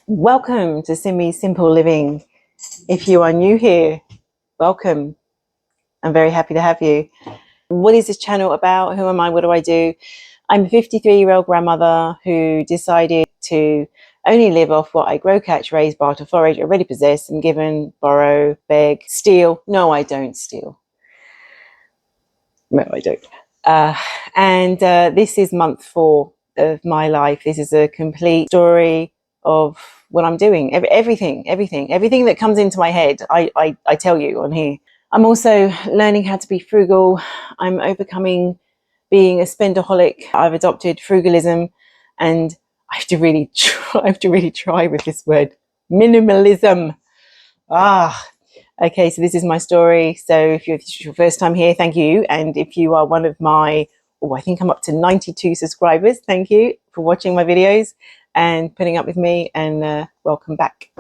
Welcome to Simmie Simple Living. If you are new here, welcome. I'm very happy to have you. What is this channel about? Who am I? What do I do? I'm a 53-year-old grandmother who decided to only live off what I grow, catch, raise, barter, forage, already possess, and given, borrow, beg, steal. No, I don't steal. No, I don't. This is month 4 of my life. This is a complete story of what I'm doing. Everything that comes into my head, I tell you on here. I'm also learning how to be frugal. I'm overcoming being a spendaholic. I've adopted frugalism, and I have to really try with this word, minimalism. Okay, so this is my story. So if it's your first time here, thank you. And if you are one of my, I think I'm up to 92 subscribers. Thank you for watching my videos and putting up with me, and welcome back.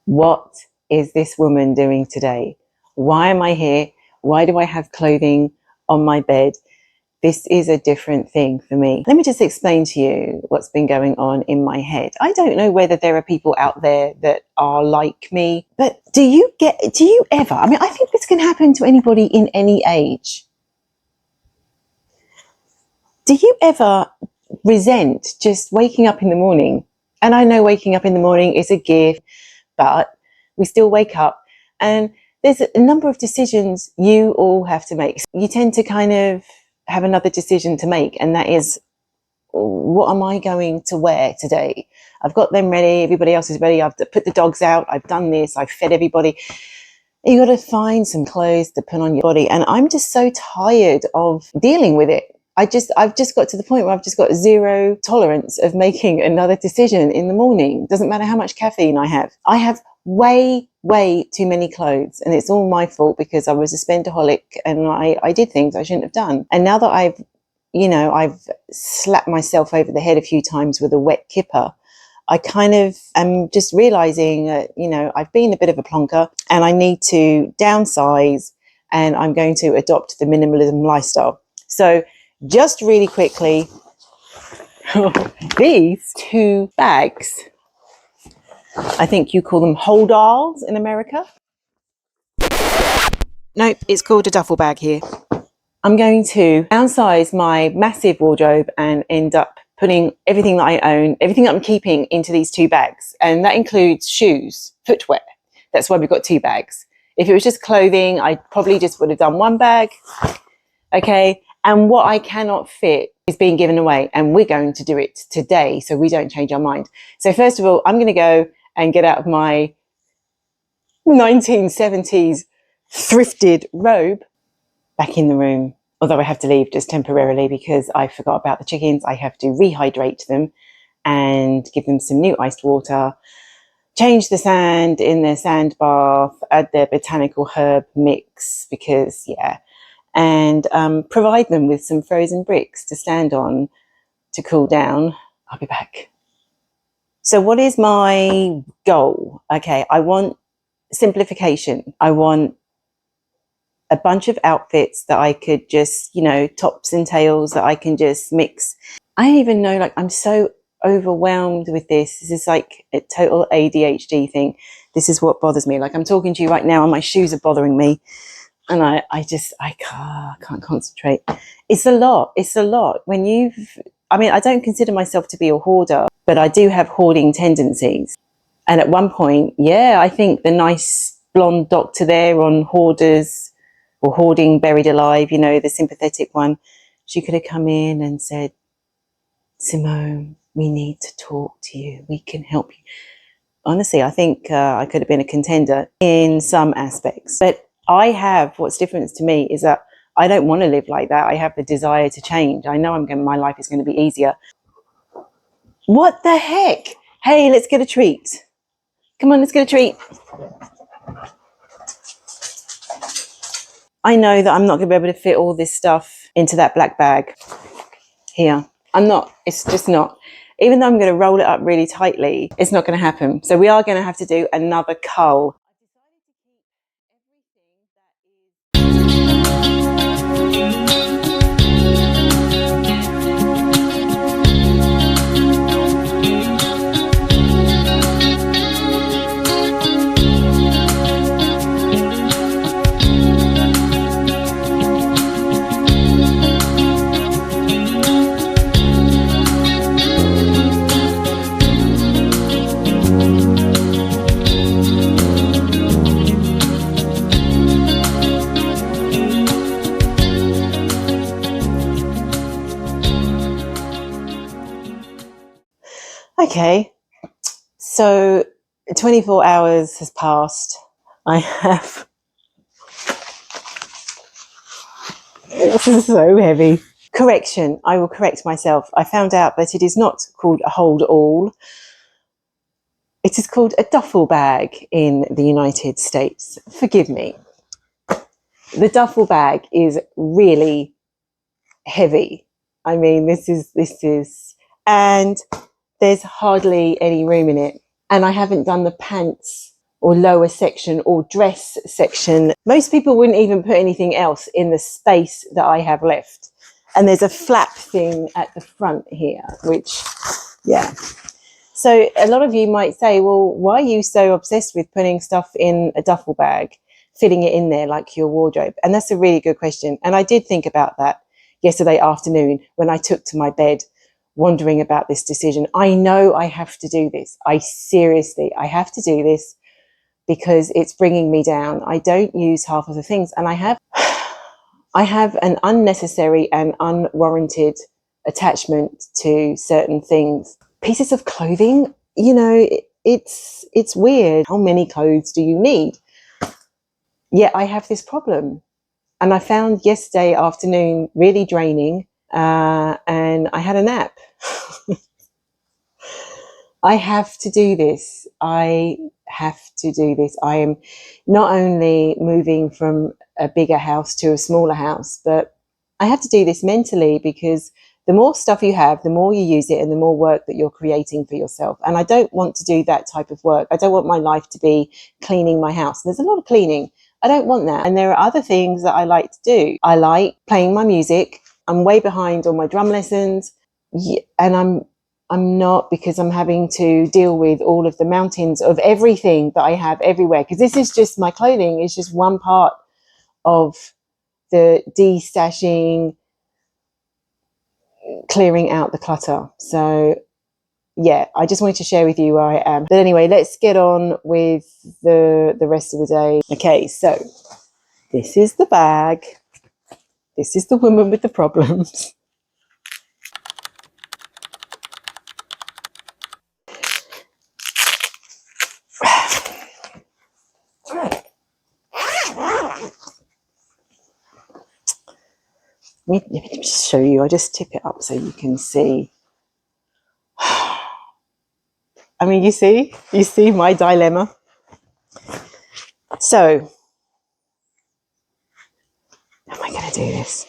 What is this woman doing today? Why am I here? Why do I have clothing on my bed? This is a different thing for me. Let me just explain to you what's been going on in my head. I don't know whether there are people out there that are like me, but do you ever, I think this can happen to anybody in any age. Do you ever resent just waking up in the morning? And I know waking up in the morning is a gift, but we still wake up, and there's a number of decisions you all have to make. You tend to kind of have another decision to make, and that is, what am I going to wear today? I've got them ready, everybody else is ready, I've put the dogs out, I've done this, I've fed everybody. You got to find some clothes to put on your body, and I'm just so tired of dealing with it. I've just got to the point where I've just got zero tolerance of making another decision in the morning. Doesn't matter how much caffeine I have. I have way too many clothes, and it's all my fault because I was a spendaholic and I did things I shouldn't have done. And now that I've slapped myself over the head a few times with a wet kipper, I kind of am just realizing that, I've been a bit of a plonker and I need to downsize, and I'm going to adopt the minimalism lifestyle. So just really quickly, these 2 bags, I think you call them holdalls in America. Nope, it's called a duffel bag here. I'm going to downsize my massive wardrobe and end up putting everything that I own, everything that I'm keeping, into these 2 bags. And that includes shoes, footwear. That's why we've got 2 bags. If it was just clothing, I probably just would have done 1 bag. Okay. And what I cannot fit is being given away, and we're going to do it today so we don't change our mind. So first of all, I'm going to go and get out of my 1970s thrifted robe, back in the room, although I have to leave just temporarily because I forgot about the chickens. I have to rehydrate them and give them some new iced water, change the sand in their sand bath, add their botanical herb mix because, and provide them with some frozen bricks to stand on to cool down. I'll be back. So what is my goal? Okay, I want simplification. I want a bunch of outfits that I could just, tops and tails that I can just mix. I don't even know, I'm so overwhelmed with this. This is like a total ADHD thing. This is what bothers me. I'm talking to you right now and my shoes are bothering me. And I can't concentrate. It's a lot. When I don't consider myself to be a hoarder, but I do have hoarding tendencies. And at one point, I think the nice blonde doctor there on Hoarders or Hoarding Buried Alive, the sympathetic one, she could have come in and said, Simone, we need to talk to you. We can help you. Honestly, I think I could have been a contender in some aspects. But what's different to me is that I don't want to live like that. I have the desire to change. I know my life is going to be easier. What the heck? Hey, let's get a treat. Come on, let's get a treat. I know that I'm not going to be able to fit all this stuff into that black bag here. I'm not. It's just not. Even though I'm going to roll it up really tightly, it's not going to happen. So we are going to have to do another cull. Okay, so 24 hours has passed. I have... This is so heavy. Correction, I will correct myself. I found out that it is not called a hold all. It is called a duffel bag in the United States. Forgive me. The duffel bag is really heavy. I mean, this is, and there's hardly any room in it. And I haven't done the pants or lower section or dress section. Most people wouldn't even put anything else in the space that I have left. And there's a flap thing at the front here, which, yeah. So a lot of you might say, well, why are you so obsessed with putting stuff in a duffel bag, fitting it in there like your wardrobe? And that's a really good question. And I did think about that yesterday afternoon when I took to my bed, wondering about this decision. I know I have to do this. I have to do this because it's bringing me down. I don't use half of the things. And I have an unnecessary and unwarranted attachment to certain things. Pieces of clothing, you know, it's weird. How many clothes do you need? Yet I have this problem. And I found yesterday afternoon really draining, and I had a nap. I have to do this. I have to do this. I am not only moving from a bigger house to a smaller house, but I have to do this mentally, because the more stuff you have, the more you use it and the more work that you're creating for yourself. And I don't want to do that type of work. I don't want my life to be cleaning my house. There's a lot of cleaning. I don't want that. And there are other things that I like to do. I like playing my music. I'm way behind on my drum lessons. And I'm not, because I'm having to deal with all of the mountains of everything that I have everywhere. Because this is just, my clothing is just one part of the de-stashing, clearing out the clutter. So yeah, I just wanted to share with you where I am. But anyway, let's get on with the rest of the day. Okay, so this is the bag. This is the woman with the problems. Let me just show you. I just tip it up so you can see. I mean, you see my dilemma. So, how am I going to do this?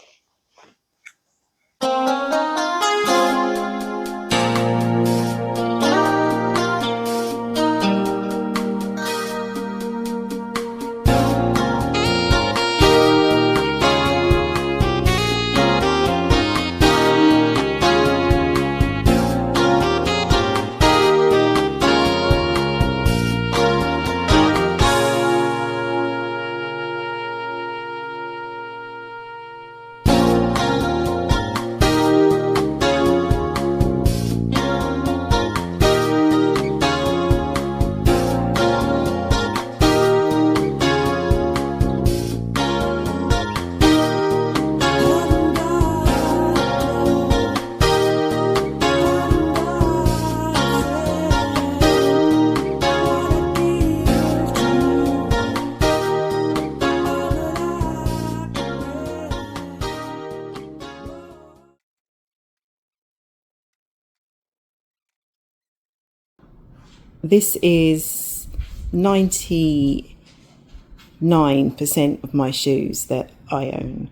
This is 99% of my shoes that I own.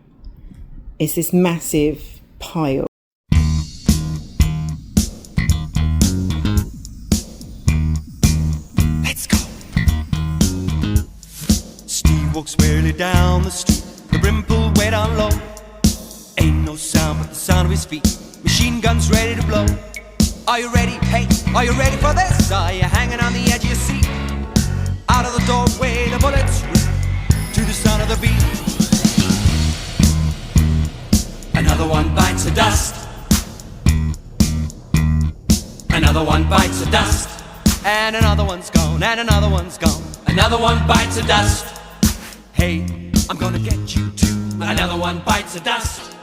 It's this massive pile. Let's go. Steve walks wearily down the street, the brim pulled way down low. Ain't no sound but the sound of his feet, machine guns ready to blow. Are you ready? Hey, are you ready for this? Are you hanging on the edge of your seat? Out of the doorway, the bullets rip to the sound of the beat. Another one bites the dust. Another one bites the dust. And another one's gone, and another one's gone. Another one bites the dust. Hey, I'm gonna get you too. Another one bites the dust.